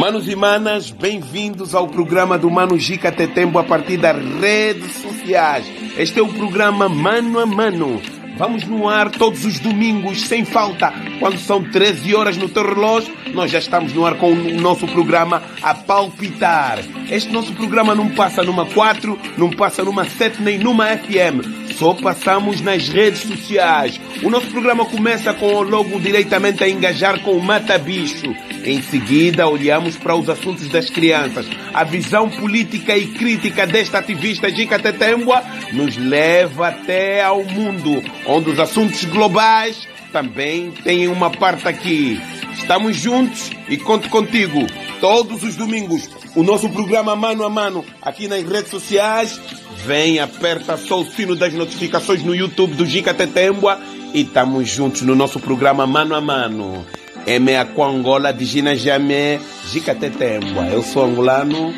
Manos e manas, bem-vindos ao programa do Mano Gica Tetembo a partir das redes sociais. Este é o programa Mano a Mano. Vamos no ar todos os domingos, sem falta. Quando são 13 horas no teu relógio, nós já estamos no ar com o nosso programa a palpitar. Este nosso programa não passa numa 4, não passa numa 7, nem numa FM. Só passamos nas redes sociais. O nosso programa começa com o logo diretamente a engajar com o Mata Bicho. Em seguida, olhamos para os assuntos das crianças. A visão política e crítica desta ativista Gica Tetembo nos leva até ao mundo, onde os assuntos globais também têm uma parte aqui. Estamos juntos e conto contigo todos os domingos. O nosso programa Mano a Mano aqui nas redes sociais. Vem, aperta só o sino das notificações no YouTube do Gica Tetembo e estamos juntos no nosso programa Mano a Mano. É com Angola de Gina Jamé, Gica Tetembo. Eu sou angolano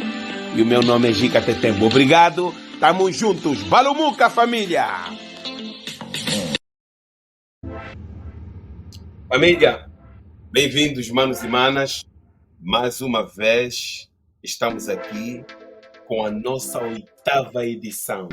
e o meu nome é Gica Tetembo. Obrigado, estamos juntos. Balumuca, família! Família, bem-vindos, manos e manas. Mais uma vez, estamos aqui com a nossa 8ª edição.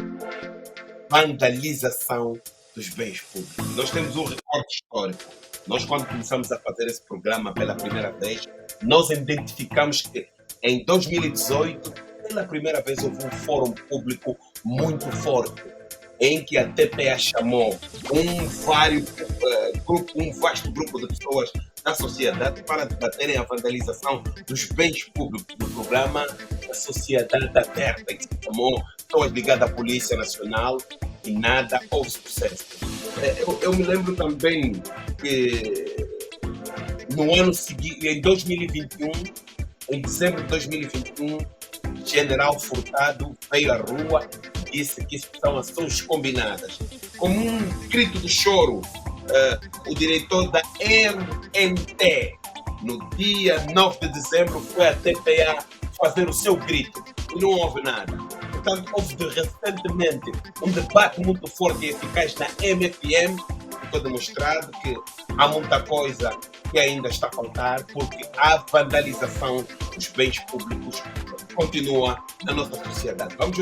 Vandalização dos bens públicos. Nós temos um recorde histórico. Nós, quando começamos a fazer esse programa pela primeira vez, nós identificamos que em 2018, pela primeira vez, houve um fórum público muito forte, em que a TPA chamou um vasto grupo de pessoas da sociedade para debaterem a vandalização dos bens públicos do programa da Sociedade Aberta, que se chamou pessoas ligadas à Polícia Nacional, e nada houve sucesso. Eu me lembro também que no ano seguinte, em 2021, em dezembro de 2021, General Furtado veio à rua e disse que isso são ações combinadas. Como um grito de choro, o diretor da RNT, no dia 9 de dezembro, foi à TPA fazer o seu grito e não houve nada. Portanto, houve recentemente um debate muito forte e eficaz na MFM. Ficou demonstrado que há muita coisa que ainda está a faltar, porque a vandalização dos bens públicos continua na nossa sociedade. Vamos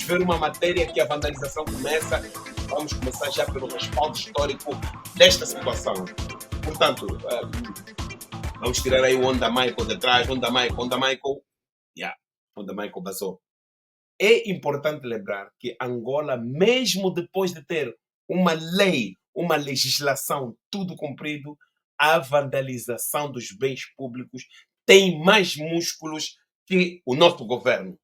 ver uma matéria que a vandalização começa. Vamos começar já pelo respaldo histórico desta situação. Portanto, vamos tirar aí o Onda Michael de trás. Onda Michael basou. É importante lembrar que Angola, mesmo depois de ter uma lei, uma legislação, tudo cumprido, a vandalização dos bens públicos tem mais músculos que o nosso governo.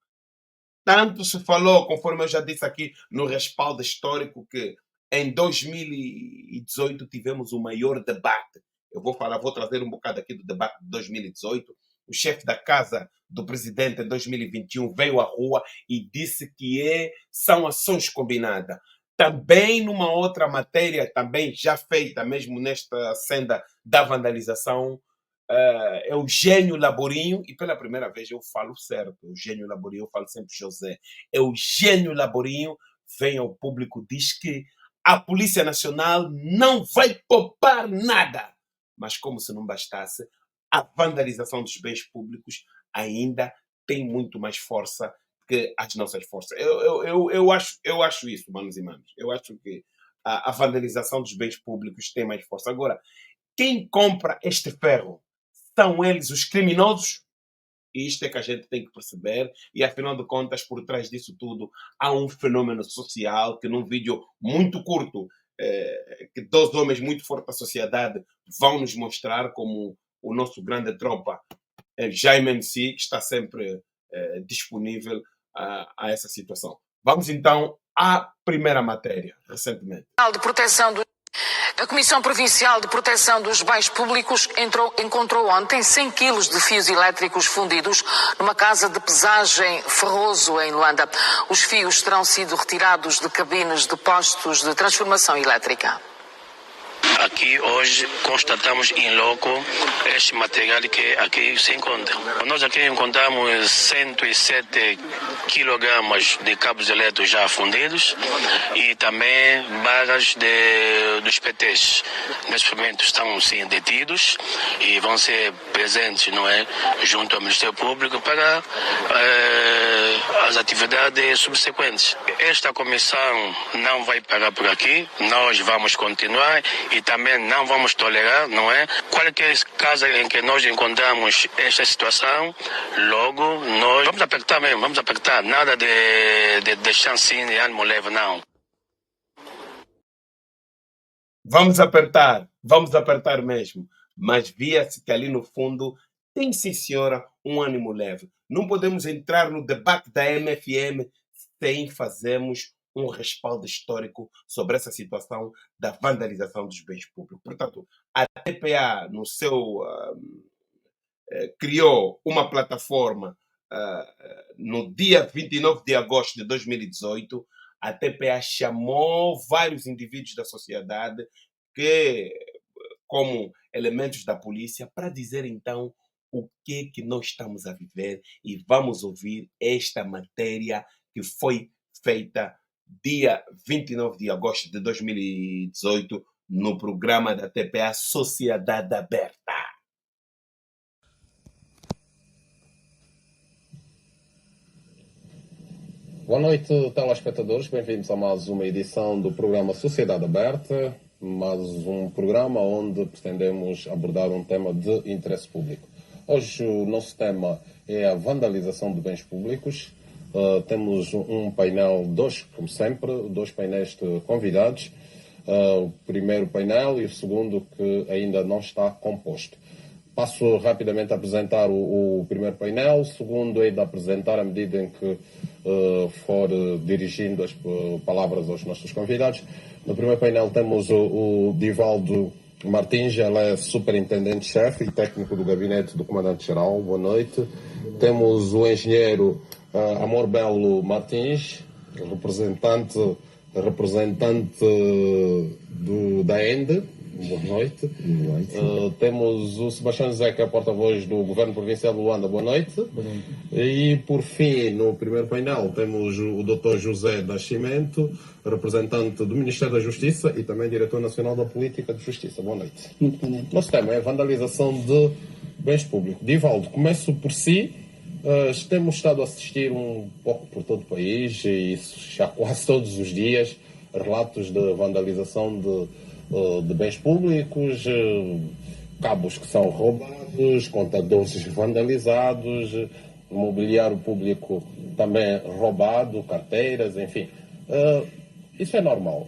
Tanto se falou, conforme eu já disse aqui, no respaldo histórico, que em 2018 tivemos o maior debate. Eu vou trazer um bocado aqui do debate de 2018. O chefe da casa do presidente em 2021 veio à rua e disse que são ações combinadas. Também numa outra matéria, também já feita, mesmo nesta senda da vandalização, Eugênio Laborinho, e pela primeira vez eu falo certo, Eugênio Laborinho, eu falo sempre José. Eugênio Laborinho vem ao público e diz que a Polícia Nacional não vai poupar nada. Mas como se não bastasse, a vandalização dos bens públicos ainda tem muito mais força que as nossas forças. Eu acho isso, manos e manos. Eu acho que a vandalização dos bens públicos tem mais força. Agora, quem compra este ferro são eles os criminosos? E isto é que a gente tem que perceber. E, afinal de contas, por trás disso tudo, há um fenômeno social que, num vídeo muito curto, que 2 homens muito fortes da sociedade vão nos mostrar, como o nosso grande tropa, Jaime MC, que está sempre disponível a essa situação. Vamos então à primeira matéria, recentemente. A Comissão Provincial de Proteção dos Bens Públicos encontrou ontem 100 quilos de fios elétricos fundidos numa casa de pesagem Ferroso, em Luanda. Os fios terão sido retirados de cabines de postos de transformação elétrica. aqui hoje constatamos em loco este material que aqui se encontra. Nós aqui encontramos 107 quilogramas de cabos elétricos já fundidos e também barras dos PTs. Neste momento estão sim detidos e vão ser presentes, não é, junto ao Ministério Público para as atividades subsequentes. Esta comissão não vai parar por aqui, nós vamos continuar e também não vamos tolerar, não é? Qualquer caso em que nós encontramos esta situação, logo nós vamos apertar mesmo, vamos apertar, nada de deixar assim de ânimo leve, não. Vamos apertar mesmo. Mas via-se que ali no fundo tem, sim senhora, um ânimo leve. Não podemos entrar no debate da MFM sem fazermos um respaldo histórico sobre essa situação da vandalização dos bens públicos. Portanto, a TPA, no seu, criou uma plataforma no dia 29 de agosto de 2018. A TPA chamou vários indivíduos da sociedade como elementos da polícia para dizer então o que nós estamos a viver, e vamos ouvir esta matéria que foi feita dia 29 de agosto de 2018 no programa da TPA Sociedade Aberta. Boa noite, telespectadores. Bem-vindos a mais uma edição do programa Sociedade Aberta, mais um programa onde pretendemos abordar um tema de interesse público. Hoje o nosso tema é a vandalização de bens públicos. Temos um painel, como sempre, dois painéis de convidados. O primeiro painel e o segundo que ainda não está composto. Passo rapidamente a apresentar o primeiro painel, o segundo é de apresentar à medida em que for dirigindo as palavras aos nossos convidados. No primeiro painel temos o Divaldo Martins, ele é superintendente-chefe e técnico do gabinete do comandante-geral. Boa noite. Temos o engenheiro Amor Belo Martins, representante da ENDE. Boa noite. Boa noite. Temos o Sebastião José, que é porta-voz do Governo Provincial de Luanda. Boa noite. Boa noite. E, por fim, no primeiro painel, temos o Dr. José Nascimento, representante do Ministério da Justiça e também diretor nacional da Política de Justiça. Boa noite. Muito boa noite. Nosso tema é a vandalização de bens públicos. Divaldo, começo por si. Temos estado a assistir um pouco por todo o país, e isso já quase todos os dias, relatos de vandalização de bens públicos, cabos que são roubados, contadores vandalizados, mobiliário público também roubado, carteiras, enfim. Isso é normal,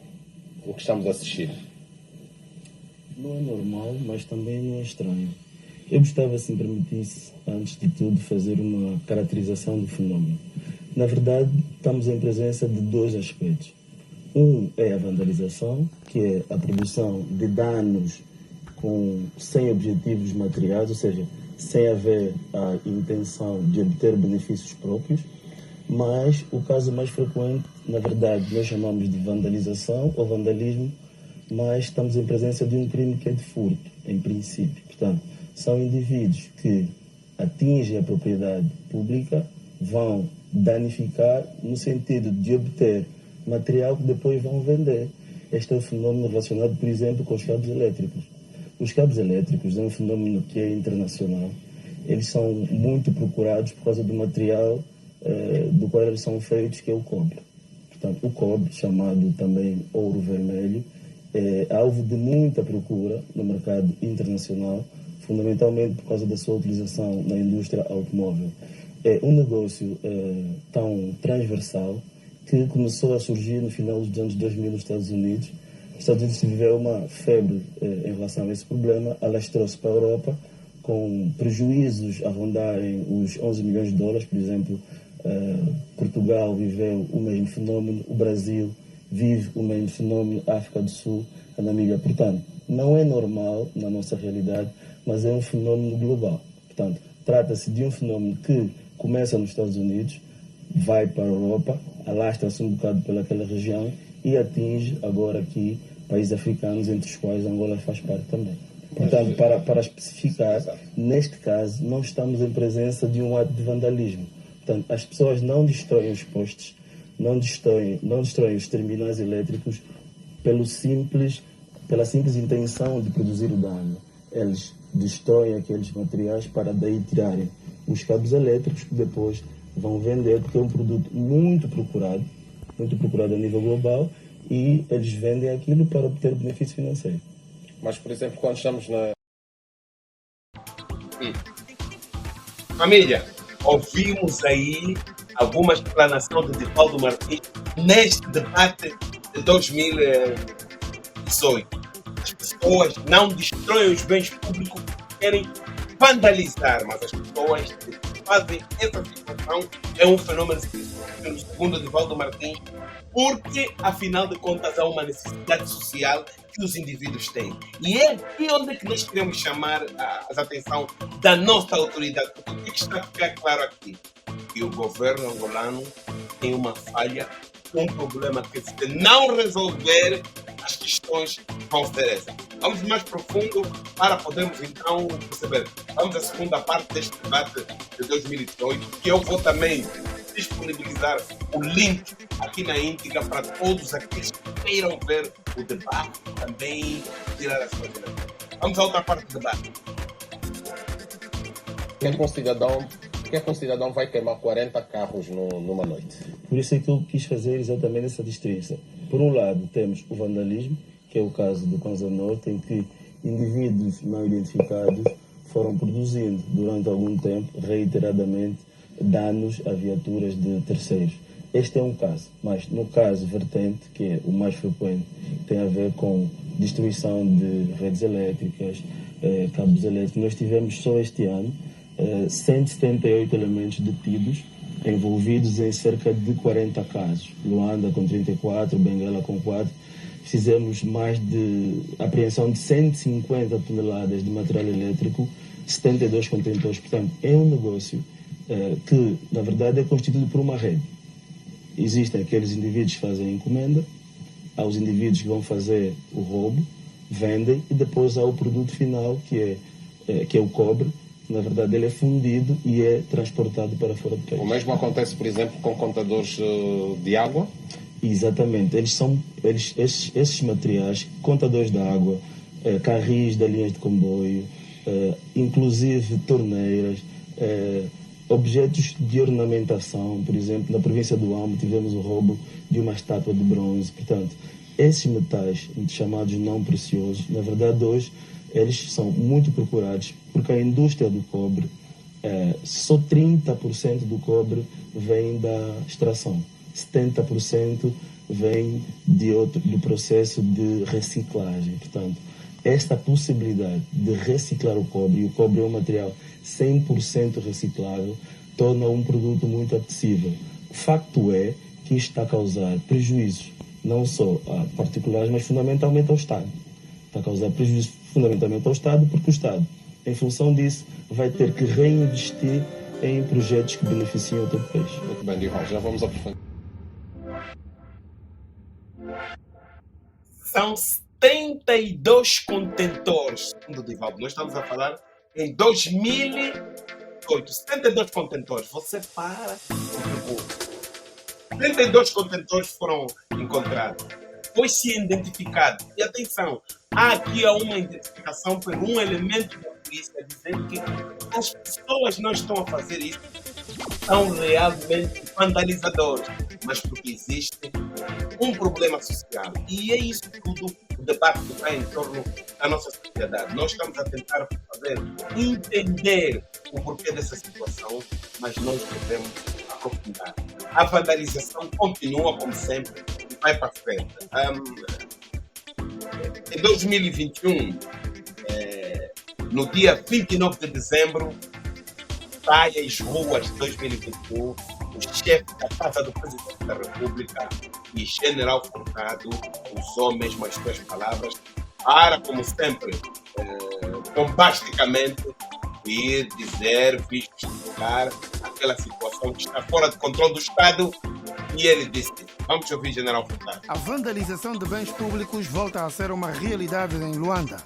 o que estamos a assistir? Não é normal, mas também não é estranho. Eu gostava, se me permitisse, antes de tudo, fazer uma caracterização do fenómeno. Na verdade, estamos em presença de dois aspectos. Um é a vandalização, que é a produção de danos sem objetivos materiais, ou seja, sem haver a intenção de obter benefícios próprios. Mas o caso mais frequente, na verdade, nós chamamos de vandalização ou vandalismo, mas estamos em presença de um crime que é de furto, em princípio. Portanto, são indivíduos que atingem a propriedade pública, vão danificar no sentido de obter material que depois vão vender. Este é um fenómeno relacionado, por exemplo, com os cabos elétricos. Os cabos elétricos é um fenómeno que é internacional. Eles são muito procurados por causa do material do qual eles são feitos, que é o cobre. Portanto, o cobre, chamado também ouro vermelho, é alvo de muita procura no mercado internacional, fundamentalmente por causa da sua utilização na indústria automóvel. É um negócio tão transversal que começou a surgir no final dos anos 2000 nos Estados Unidos. Os Estados Unidos viveu uma febre em relação a esse problema, alastrou-se para a Europa, com prejuízos a rondarem os 11 milhões de dólares, por exemplo. Portugal viveu o mesmo fenómeno, o Brasil vive o mesmo fenómeno, a África do Sul, a Namíbia. Portanto, não é normal na nossa realidade, mas é um fenómeno global. Portanto, trata-se de um fenómeno que começa nos Estados Unidos, vai para a Europa, alastra-se um bocado pelaquela região e atinge agora aqui países africanos, entre os quais Angola faz parte também. Portanto, para especificar, neste caso, não estamos em presença de um ato de vandalismo. Portanto, as pessoas não destroem os postes, não destroem os terminais elétricos pela simples intenção de produzir o dano. Eles destroem aqueles materiais para daí tirarem os cabos elétricos que depois vão vender, porque é um produto muito procurado a nível global, e eles vendem aquilo para obter benefício financeiro. Mas, por exemplo, quando estamos na... Família, ouvimos aí alguma explanação de Divaldo Martins neste debate de 2018. As pessoas não destroem os bens públicos, querem vandalizar, mas as pessoas que fazem essa situação é um fenômeno segundo Divaldo Martins, porque, afinal de contas, há uma necessidade social que os indivíduos têm. E é aqui onde que nós queremos chamar a atenção da nossa autoridade. Porque o que está a ficar claro aqui? Que o governo angolano tem uma falha, um problema que, se não resolver, as questões vão ser essas. Vamos mais profundo para podermos então perceber. Vamos à segunda parte deste debate de 2018, que eu vou também disponibilizar o link aqui na íntegra para todos aqueles que queiram ver o debate e também tirar as suas ideias. Vamos à outra parte do debate. Que é que um cidadão vai queimar 40 carros numa noite? Por isso é que eu quis fazer exatamente essa distinção. Por um lado, temos o vandalismo, que é o caso do Kwanza Norte, em que indivíduos não identificados foram produzindo durante algum tempo, reiteradamente, danos a viaturas de terceiros. Este é um caso, mas no caso vertente, que é o mais frequente, tem a ver com destruição de redes elétricas, cabos elétricos. Nós tivemos só este ano 178 elementos detidos, envolvidos em cerca de 40 casos. Luanda com 34, Benguela com 4. Fizemos mais de apreensão de 150 toneladas de material elétrico, 72 contentores. Portanto, é um negócio que, na verdade, é constituído por uma rede. Existem aqueles indivíduos que fazem encomenda, há os indivíduos que vão fazer o roubo, vendem, e depois há o produto final, que é o cobre. Na verdade, ele é fundido e é transportado para fora do país. O mesmo acontece, por exemplo, com contadores de água? Exatamente. Esses materiais, contadores de água, carris de linhas de comboio, inclusive torneiras, objetos de ornamentação. Por exemplo, na província do Ambo tivemos o roubo de uma estátua de bronze. Portanto, esses metais chamados não preciosos, na verdade, hoje, eles são muito procurados, porque a indústria do cobre, só 30% do cobre vem da extração, 70% vem do processo de reciclagem. Portanto, esta possibilidade de reciclar o cobre, e o cobre é um material 100% reciclável, torna um produto muito apetecível. O facto é que isto está a causar prejuízos, não só a particulares, mas fundamentalmente ao Estado. Está a causar prejuízos fundamentalmente ao Estado, porque o Estado, em função disso, vai ter que reinvestir em projetos que beneficiam o teu país. Muito bem, Divaldo, já vamos aprofundar. São 72 contentores, segundo Divaldo. Nós estamos a falar em 2018. 72 contentores. Você para e pergunta. 72 contentores foram encontrados. Foi se identificado. E atenção, há aqui uma identificação por um elemento da polícia dizendo que as pessoas não estão a fazer isso, são realmente vandalizadores, mas porque existe um problema social. E é isso tudo o debate que está em torno da nossa sociedade. Nós estamos a tentar entender o porquê dessa situação, mas nós devemos aprofundar. A vandalização continua, como sempre, e vai para frente. Em 2021, no dia 29 de dezembro, sai às ruas de 2021, o chefe da Casa do Presidente da República e General Furtado, usou mesmo as suas palavras, para, como sempre, bombasticamente, ir dizer, justificar aquela situação que está fora de controle do Estado, e ele disse: Vamos ouvir o General Furtado. A vandalização de bens públicos volta a ser uma realidade em Luanda.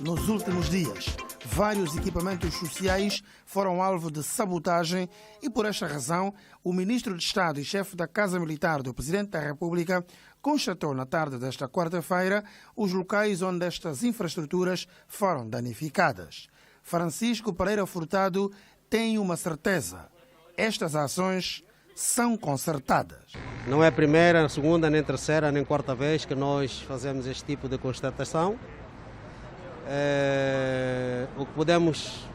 Nos últimos dias, vários equipamentos sociais foram alvo de sabotagem e, por esta razão, o Ministro de Estado e chefe da Casa Militar do Presidente da República constatou na tarde desta quarta-feira os locais onde estas infraestruturas foram danificadas. Francisco Pereira Furtado tem uma certeza: estas ações são concertadas. Não é a primeira, segunda, nem terceira, nem quarta vez que nós fazemos este tipo de constatação. O que podemos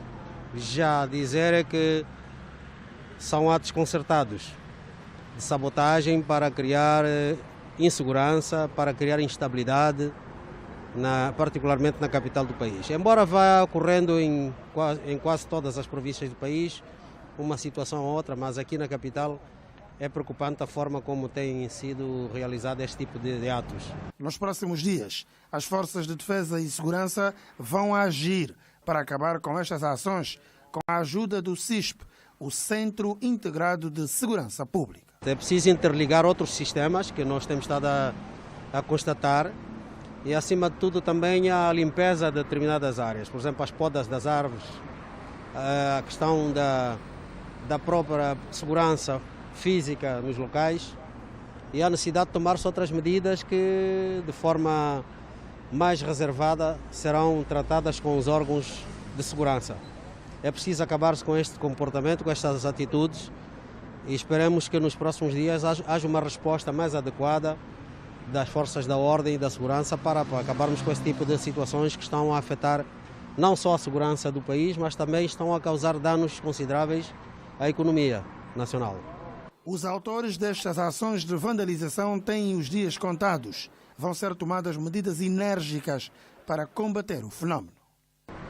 já dizer é que são atos concertados de sabotagem para criar insegurança, para criar instabilidade, particularmente na capital do país. Embora vá ocorrendo em quase todas as províncias do país, uma situação ou outra, mas aqui na capital é preocupante a forma como tem sido realizado este tipo de atos. Nos próximos dias, as forças de defesa e segurança vão agir para acabar com estas ações com a ajuda do CISP, o Centro Integrado de Segurança Pública. É preciso interligar outros sistemas que nós temos estado a constatar e, acima de tudo, também a limpeza de determinadas áreas. Por exemplo, as podas das árvores, a questão da própria segurança física nos locais e a necessidade de tomar-se outras medidas que, de forma mais reservada, serão tratadas com os órgãos de segurança. É preciso acabar-se com este comportamento, com estas atitudes e esperemos que nos próximos dias haja uma resposta mais adequada das forças da ordem e da segurança para acabarmos com este tipo de situações que estão a afetar não só a segurança do país, mas também estão a causar danos consideráveis à economia nacional. Os autores destas ações de vandalização têm os dias contados. Vão ser tomadas medidas enérgicas para combater o fenómeno.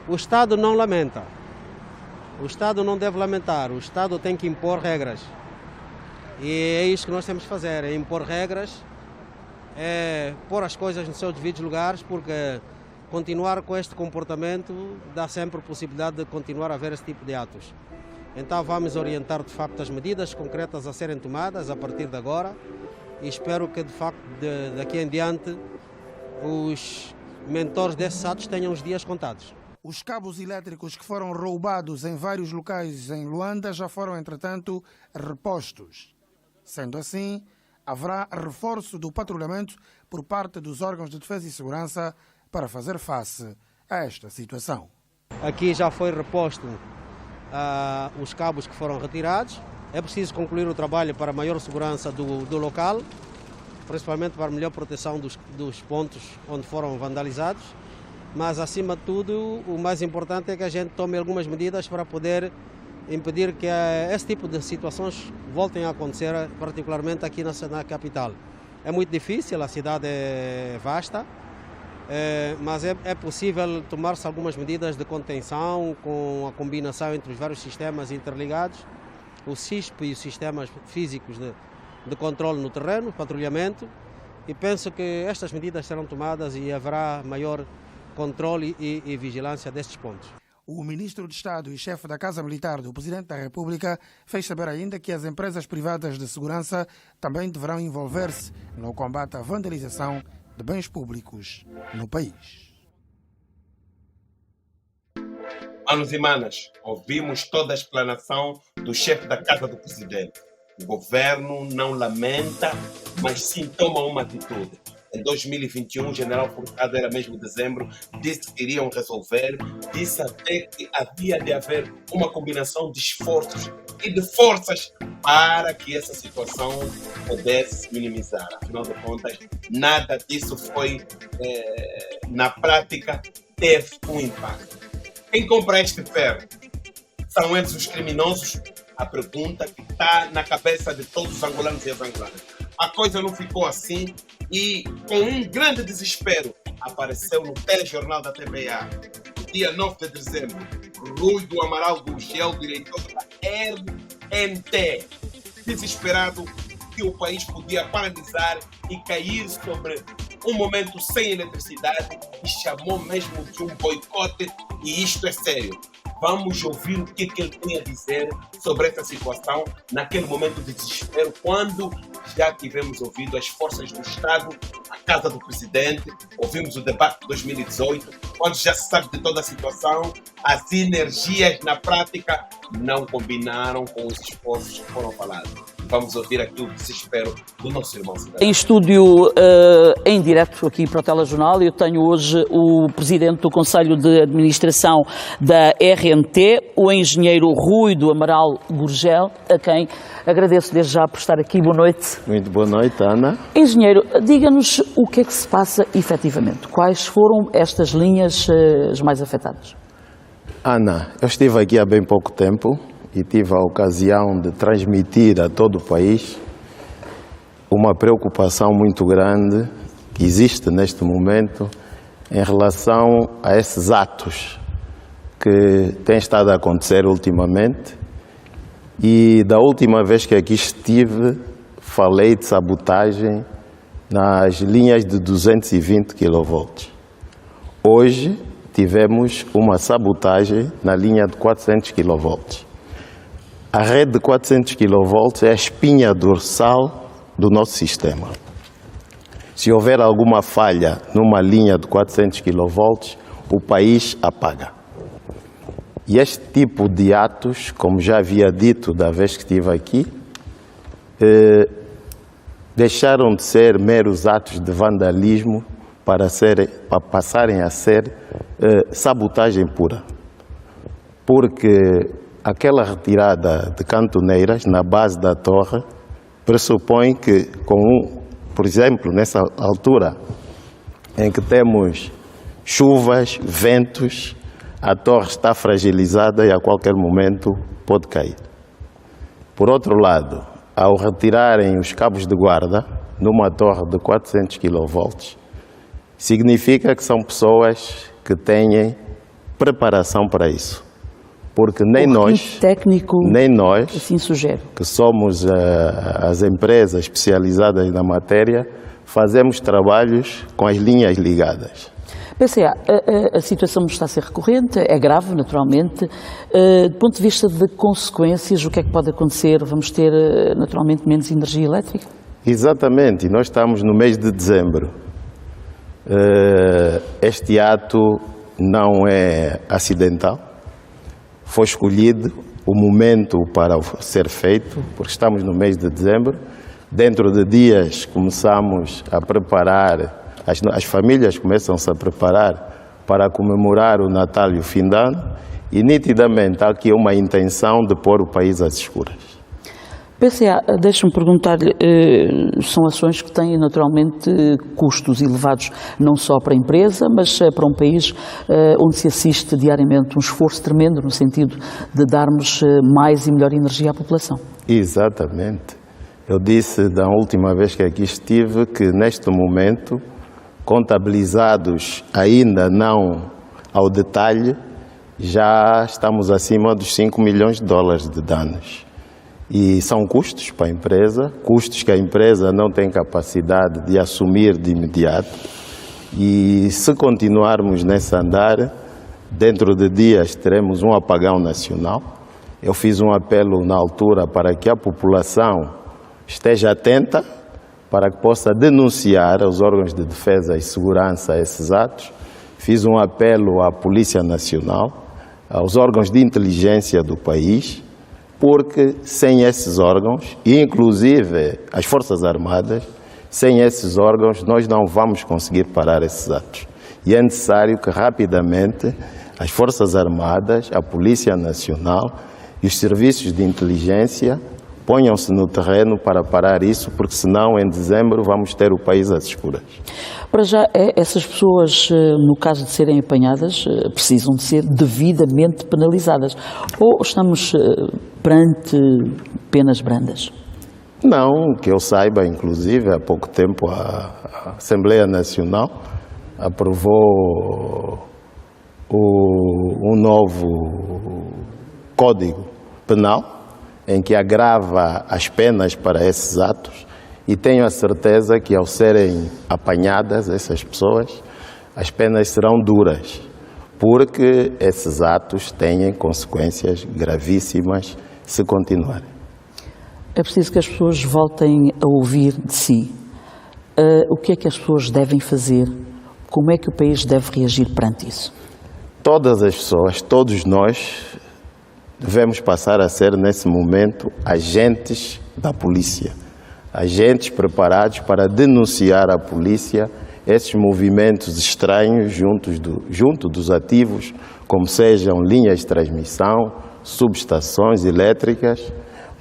O Estado não lamenta. O Estado não deve lamentar. O Estado tem que impor regras. E é isso que nós temos que fazer, é impor regras, é pôr as coisas nos seus devidos lugares, porque continuar com este comportamento dá sempre a possibilidade de continuar a haver esse tipo de atos. Então vamos orientar de facto as medidas concretas a serem tomadas a partir de agora e espero que de facto daqui em diante os mentores desses atos tenham os dias contados. Os cabos elétricos que foram roubados em vários locais em Luanda já foram, entretanto, repostos. Sendo assim, haverá reforço do patrulhamento por parte dos órgãos de defesa e segurança para fazer face a esta situação. Aqui já foi reposto os cabos que foram retirados. É preciso concluir o trabalho para maior segurança do local, principalmente para melhor proteção dos pontos onde foram vandalizados. Mas, acima de tudo, o mais importante é que a gente tome algumas medidas para poder impedir que esse tipo de situações voltem a acontecer, particularmente aqui na capital. É muito difícil, a cidade é vasta, mas é possível tomar-se algumas medidas de contenção com a combinação entre os vários sistemas interligados, o CISP e os sistemas físicos de controle no terreno, patrulhamento, e penso que estas medidas serão tomadas e haverá maior controle e vigilância destes pontos. O Ministro de Estado e chefe da Casa Militar do Presidente da República fez saber ainda que as empresas privadas de segurança também deverão envolver-se no combate à vandalização de bens públicos no país. Manos e manas, ouvimos toda a explanação do chefe da Casa do Presidente. O governo não lamenta, mas sim toma uma atitude. Em 2021, o general Furtado, era mesmo dezembro, disse que iriam resolver, disse até que havia de haver uma combinação de esforços e de forças para que essa situação pudesse minimizar. Afinal de contas, nada disso foi, na prática, teve um impacto. Quem compra este ferro? São eles os criminosos? A pergunta que está na cabeça de todos os angolanos e as angolanas. A coisa não ficou assim e, com um grande desespero, apareceu no telejornal da TVA, no dia 9 de dezembro, Rui do Amaral Gurgel, diretor da RNT, desesperado que o país podia paralisar e cair sobre um momento sem eletricidade e chamou mesmo de um boicote, e isto é sério. Vamos ouvir o que ele tem a dizer sobre essa situação naquele momento de desespero, quando já tivemos ouvido as forças do Estado, a Casa do Presidente, ouvimos o debate de 2018, quando já se sabe de toda a situação, as energias na prática não combinaram com os esforços que foram falados. Vamos ouvir aqui o desespero do nosso irmão cidadão. Em estúdio, em direto aqui para o Telejornal, eu tenho hoje o Presidente do Conselho de Administração da RNT, o Engenheiro Rui do Amaral Gurgel, a quem agradeço desde já por estar aqui. Boa noite. Muito boa noite, Ana. Engenheiro, diga-nos o que é que se passa efetivamente. Quais foram estas linhas as mais afetadas? Ana, eu estive aqui há bem pouco tempo e tive a ocasião de transmitir a todo o país uma preocupação muito grande que existe neste momento em relação a esses atos que têm estado a acontecer ultimamente. E da última vez que aqui estive, falei de sabotagem nas linhas de 220 kV. Hoje tivemos uma sabotagem na linha de 400 kV. A rede de 400 kV é a espinha dorsal do nosso sistema. Se houver alguma falha numa linha de 400 kV, o país apaga. E este tipo de atos, como já havia dito da vez que estive aqui, deixaram de ser meros atos de vandalismo para passarem a ser sabotagem pura. Porque aquela retirada de cantoneiras na base da torre pressupõe que, por exemplo, nessa altura em que temos chuvas, ventos, a torre está fragilizada e a qualquer momento pode cair. Por outro lado, ao retirarem os cabos de guarda numa torre de 400 kV, significa que são pessoas que têm preparação para isso. Porque nem nós, assim sugere, que somos as empresas especializadas na matéria, fazemos trabalhos com as linhas ligadas. PCA, a situação está a ser recorrente, é grave, naturalmente. Do ponto de vista de consequências, o que é que pode acontecer? Vamos ter, naturalmente, menos energia elétrica? Exatamente, e nós estamos no mês de dezembro. Este ato não é acidental, foi escolhido o momento para ser feito, porque estamos no mês de dezembro. Dentro de dias começamos a preparar, as famílias começam-se a preparar para comemorar o Natal e o fim de ano, e nitidamente há aqui uma intenção de pôr o país às escuras. PCA, deixa-me perguntar-lhe, são ações que têm naturalmente custos elevados, não só para a empresa, mas para um país onde se assiste diariamente um esforço tremendo no sentido de darmos mais e melhor energia à população. Exatamente. Eu disse da última vez que aqui estive que neste momento, contabilizados ainda não ao detalhe, já estamos acima dos 5 milhões de dólares de danos. E são custos para a empresa, custos que a empresa não tem capacidade de assumir de imediato. E se continuarmos nesse andar, dentro de dias teremos um apagão nacional. Eu fiz um apelo na altura para que a população esteja atenta, para que possa denunciar aos órgãos de defesa e segurança esses atos. Fiz um apelo à Polícia Nacional, aos órgãos de inteligência do país, porque sem esses órgãos, e inclusive as Forças Armadas, sem esses órgãos nós não vamos conseguir parar esses atos. E é necessário que rapidamente as Forças Armadas, a Polícia Nacional e os serviços de inteligência ponham-se no terreno para parar isso, porque senão em dezembro vamos ter o país às escuras. Para já, essas pessoas, no caso de serem apanhadas, precisam de ser devidamente penalizadas? Ou estamos perante penas brandas? Não, que eu saiba, inclusive, há pouco tempo a Assembleia Nacional aprovou um novo Código Penal, em que agrava as penas para esses atos, e tenho a certeza que ao serem apanhadas essas pessoas, as penas serão duras, porque esses atos têm consequências gravíssimas se continuarem. É preciso que as pessoas voltem a ouvir de si. O que é que as pessoas devem fazer? Como é que o país deve reagir perante isso? Todas as pessoas, todos nós, devemos passar a ser, nesse momento, agentes da polícia. Agentes preparados para denunciar à polícia esses movimentos estranhos junto dos ativos, como sejam linhas de transmissão, subestações elétricas,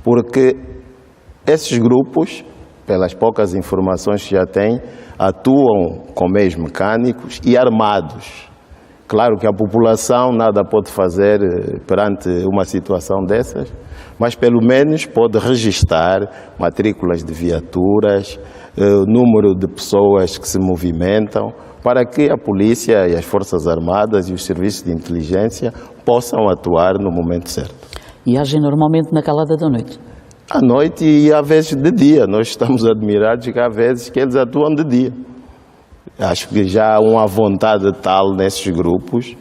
porque esses grupos, pelas poucas informações que já têm, atuam com meios mecânicos e armados. Claro que a população nada pode fazer perante uma situação dessas, mas pelo menos pode registar matrículas de viaturas, número de pessoas que se movimentam, para que a polícia e as Forças Armadas e os serviços de inteligência possam atuar no momento certo. E agem normalmente na calada da noite? À noite e às vezes de dia. Nós estamos admirados que há vezes que eles atuam de dia. Acho que já há uma vontade tal nesses grupos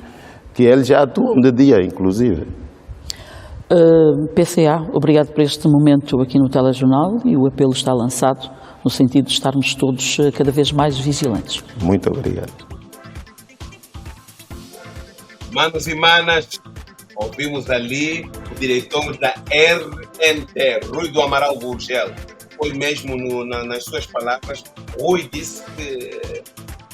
que eles já atuam de dia, inclusive. PCA, obrigado por este momento aqui no Telejornal, e o apelo está lançado no sentido de estarmos todos cada vez mais vigilantes. Muito obrigado. Manos e manas, ouvimos ali o diretor da RNT, Rui do Amaral Gurgel. Foi mesmo nas suas palavras, Rui disse que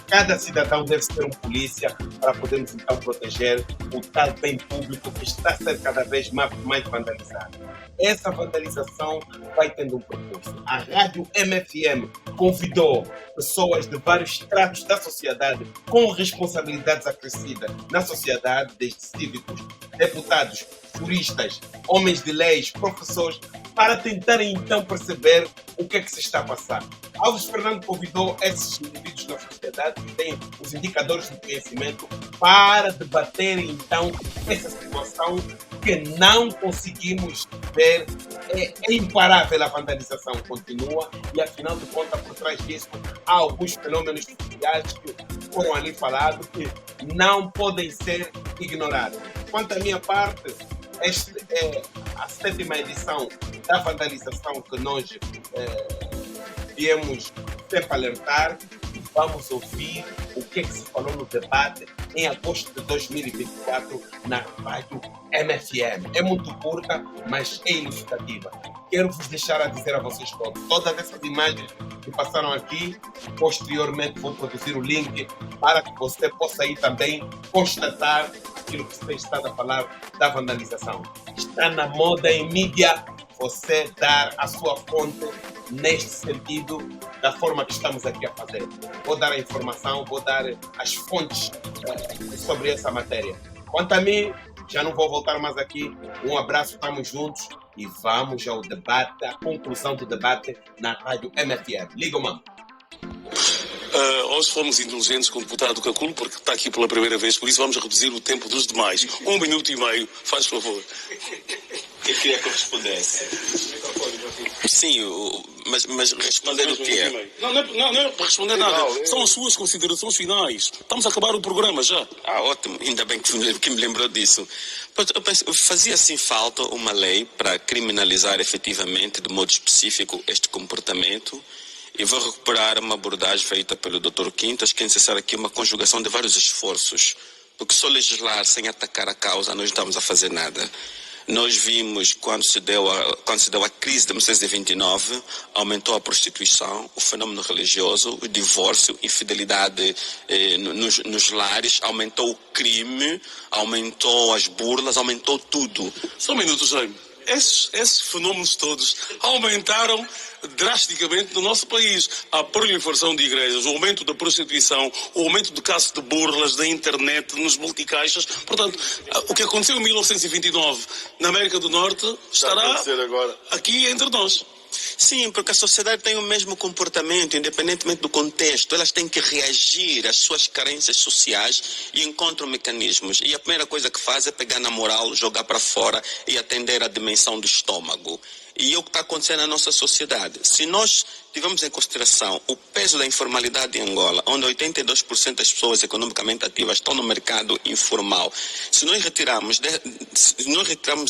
cada cidadão deve ser um polícia para podermos então proteger o tal bem público que está a ser cada vez mais vandalizado. Essa vandalização vai tendo um percurso. A Rádio MFM convidou pessoas de vários estratos da sociedade com responsabilidades acrescidas na sociedade, desde cívicos, deputados, juristas, homens de leis, professores, para tentarem então perceber o que é que se está a passar. Alves Fernando convidou esses indivíduos da sociedade que têm os indicadores de conhecimento para debaterem então essa situação que não conseguimos ver. É imparável, a vandalização continua e, afinal de contas, por trás disso há alguns fenômenos sociais que foram ali falados que não podem ser ignorados. Quanto à minha parte, esta é a 7ª edição da vandalização que nós viemos sempre alertar, e vamos ouvir o que é que se falou no debate em agosto de 2024 na Rádio MFM. É muito curta, mas é ilustrativa. Quero vos deixar a dizer a vocês todas essas imagens que passaram aqui, posteriormente vou produzir o link para que você possa ir também constatar aquilo que você está a falar da vandalização. Está na moda em mídia você dar a sua fonte neste sentido, da forma que estamos aqui a fazer. Vou dar a informação, vou dar as fontes sobre essa matéria. Quanto a mim, já não vou voltar mais aqui. Um abraço, estamos juntos e vamos ao debate, à conclusão do debate na Rádio MFM. Liga, mano. Hoje fomos indulgentes com o deputado Caculo, porque está aqui pela primeira vez, por isso vamos reduzir o tempo dos demais. 1 minuto e meio, faz favor. Eu queria que eu respondesse. Sim, mas responder o quê? Não é para responder nada. São as suas considerações finais. Estamos a acabar o programa já. Ótimo. Ainda bem que me lembrou disso. Eu penso, fazia assim falta uma lei para criminalizar efetivamente, de modo específico, este comportamento. E vou recuperar uma abordagem feita pelo Dr. Quintas, que é necessária aqui uma conjugação de vários esforços. Porque só legislar sem atacar a causa, nós não estamos a fazer nada. Nós vimos quando se deu a crise de 1929, aumentou a prostituição, o fenômeno religioso, o divórcio, infidelidade nos lares, aumentou o crime, aumentou as burlas, aumentou tudo. Só um minuto, Jaime. Esses fenômenos todos aumentaram drasticamente no nosso país. A proliferação de igrejas, o aumento da prostituição, o aumento do caso de burlas da internet, nos multicaixas. Portanto, o que aconteceu em 1929 na América do Norte estará aqui entre nós. Sim, porque a sociedade tem o mesmo comportamento, independentemente do contexto. Elas têm que reagir às suas carências sociais e encontram mecanismos. E a primeira coisa que faz é pegar na moral, jogar para fora e atender à dimensão do estômago. E é o que está acontecendo na nossa sociedade. Se nós tivermos em consideração o peso da informalidade em Angola, onde 82% das pessoas economicamente ativas estão no mercado informal, se nós retirarmos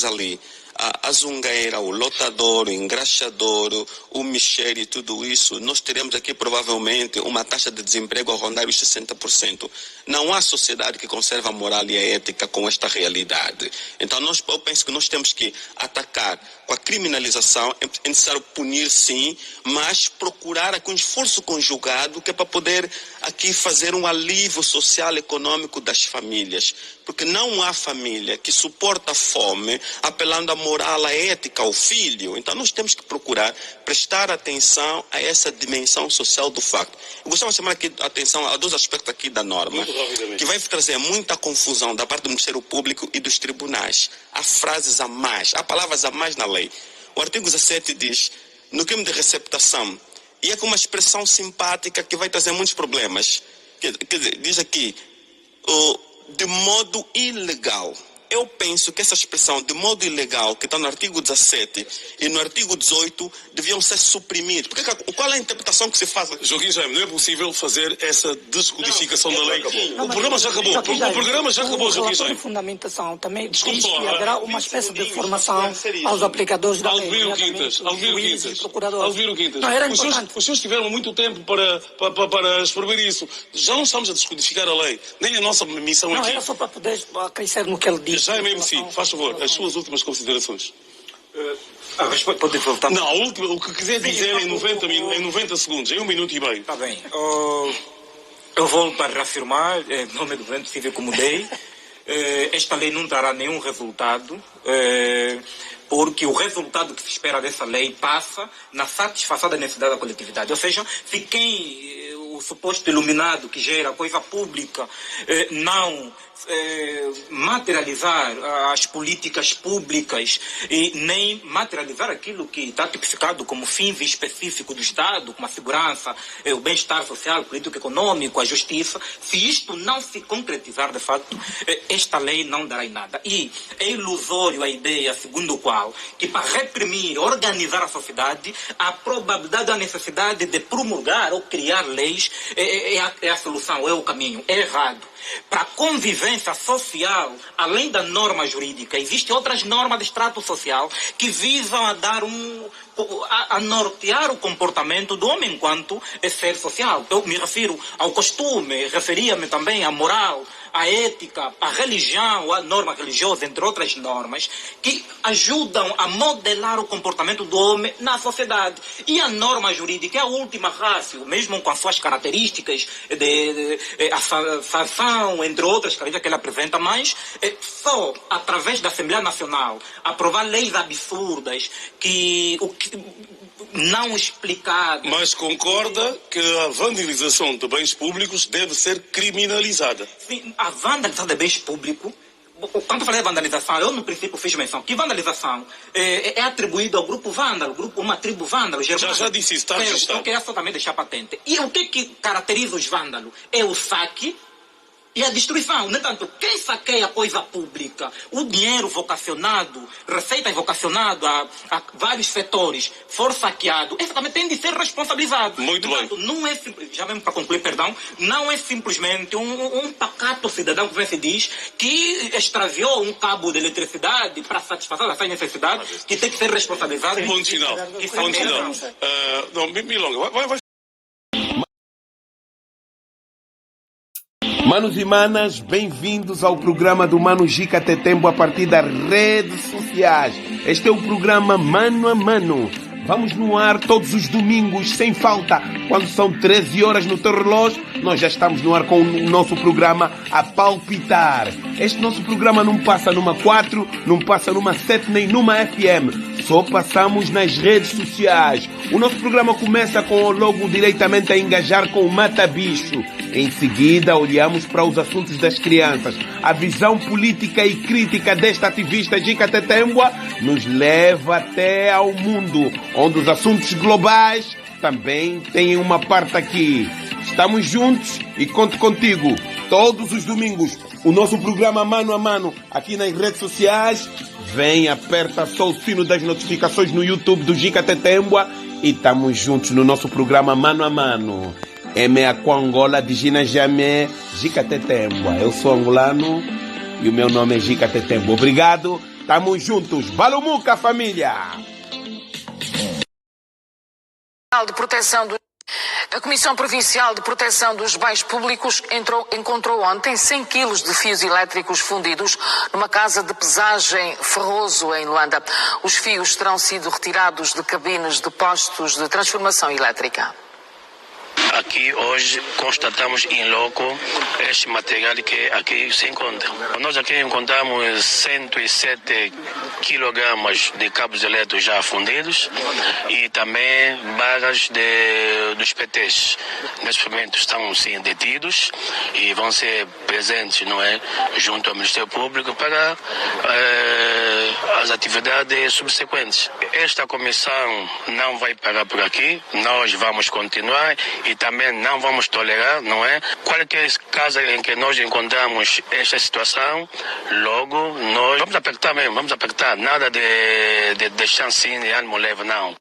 ali a zungueira, o lotador, o engraxador, o micheiro e tudo isso, nós teremos aqui provavelmente uma taxa de desemprego a rondar os 60%. Não há sociedade que conserve a moral e a ética com esta realidade. Então eu penso que nós temos que atacar com a criminalização. É necessário punir sim, mas procurar aqui um esforço conjugado que é para poder aqui fazer um alívio social e econômico das famílias. Porque não há família que suporta a fome apelando à moral, à ética, ao filho. Então nós temos que procurar prestar atenção a essa dimensão social do facto. Eu gostava de chamar aqui a atenção a dois aspectos aqui da norma, que vai trazer muita confusão da parte do Ministério Público e dos tribunais. Há frases a mais, há palavras a mais na lei. O artigo 17 diz, no crime de receptação, e é com uma expressão simpática que vai trazer muitos problemas. Quer dizer, diz aqui, de modo ilegal. Eu penso que essa expressão de modo ilegal, que está no artigo 17 e no artigo 18, deviam ser suprimidos. Porque, qual é a interpretação que se faz? Joaquim Jaime, não é possível fazer essa descodificação da lei. O programa já acabou. O programa já acabou, Joaquim Jaime. A fundamentação também diz que haverá uma espécie de formação aos aplicadores da lei. Alviro Quintas. Os senhores tiveram muito tempo para exprimir isso. Já não estamos a descodificar a lei. Nem a nossa missão aqui. Não, era só para poder crescer no que ele diz. Jaime MC, faz favor, as suas últimas considerações. Pode voltar. Não, o que quiser dizer em 90 segundos, em 1 minuto e meio. Está bem. Eu vou para reafirmar, em nome do Governo Civil, como dei, esta lei não trará nenhum resultado, porque o resultado que se espera dessa lei passa na satisfação da necessidade da coletividade. Ou seja, se quem, o suposto iluminado que gera coisa pública, não materializar as políticas públicas e nem materializar aquilo que está tipificado como fins específicos do Estado, como a segurança, o bem-estar social, político, econômico, a justiça, se isto não se concretizar de facto, esta lei não dará em nada. E é ilusório a ideia segundo a qual que para reprimir, organizar a sociedade, a probabilidade da necessidade de promulgar ou criar leis é a solução, é o caminho. É errado. Para a convivência social, além da norma jurídica, existem outras normas de extrato social que visam a dar a nortear o comportamento do homem enquanto ser social. Eu me refiro ao costume, referia-me também à moral, à ética, à religião, à norma religiosa, entre outras normas, que ajudam a modelar o comportamento do homem na sociedade. E a norma jurídica é a última ratio, mesmo com as suas características a sanção, entre outras características que ele apresenta, mas só através da Assembleia Nacional aprovar leis absurdas não explicadas. Mas concorda que a vandalização de bens públicos deve ser criminalizada? Sim, a vandalização de bens públicos, quando eu falei de vandalização, eu no princípio fiz menção que vandalização é atribuído ao grupo vândalo, uma tribo vândalo germânica. Já disse isso, está registrado. Eu queria só também deixar patente. E o que caracteriza os vândalos? É o saque e a destruição. No entanto, quem saqueia coisa pública, o dinheiro vocacionado, receitas vocacionado a vários setores, for saqueado, esse também tem de ser responsabilizado. Muito bem. Não é, já mesmo para concluir, perdão, não é simplesmente um pacato cidadão, como se diz, que extraviou um cabo de eletricidade para satisfazer essa necessidade, que tem que ser responsabilizado. Ponto final. Não, Milonga, vai. Manos e manas, bem-vindos ao programa do Mano Gica Tetembo a partir das redes sociais. Este é o programa Mano a Mano. Vamos no ar todos os domingos, sem falta. Quando são 13 horas no teu relógio, nós já estamos no ar com o nosso programa a palpitar. Este nosso programa não passa numa 4, não passa numa 7, nem numa FM. Só passamos nas redes sociais. O nosso programa começa com o logo diretamente a engajar com o Mata Bicho. Em seguida, olhamos para os assuntos das crianças. A visão política e crítica desta ativista Gica Tetembua nos leva até ao mundo, onde os assuntos globais também têm uma parte aqui. Estamos juntos e conto contigo todos os domingos. O nosso programa Mano a Mano, aqui nas redes sociais, vem, aperta só o sino das notificações no YouTube do Gica Tetembua e estamos juntos no nosso programa Mano a Mano. Emea com Angola de Gina Jamé, Gica Tetembua. Eu sou angolano e o meu nome é Gica Tetembua. Obrigado, estamos juntos. Balumuca, família! A Comissão Provincial de Proteção dos Bens Públicos encontrou ontem 100 quilos de fios elétricos fundidos numa casa de pesagem Ferroso, em Luanda. Os fios terão sido retirados de cabines de postos de transformação elétrica. Aqui hoje constatamos em loco este material que aqui se encontra. Nós aqui encontramos 107 quilogramas de cabos elétricos já fundidos e também barras dos PTs. Neste momento estão sim detidos e vão ser presentes, não é, junto ao Ministério Público para as atividades subsequentes. Esta comissão não vai parar por aqui, nós vamos continuar e também não vamos tolerar, não é? Qualquer caso em que nós encontramos esta situação, logo nós vamos apertar mesmo, nada de deixar assim de ânimo leve, não.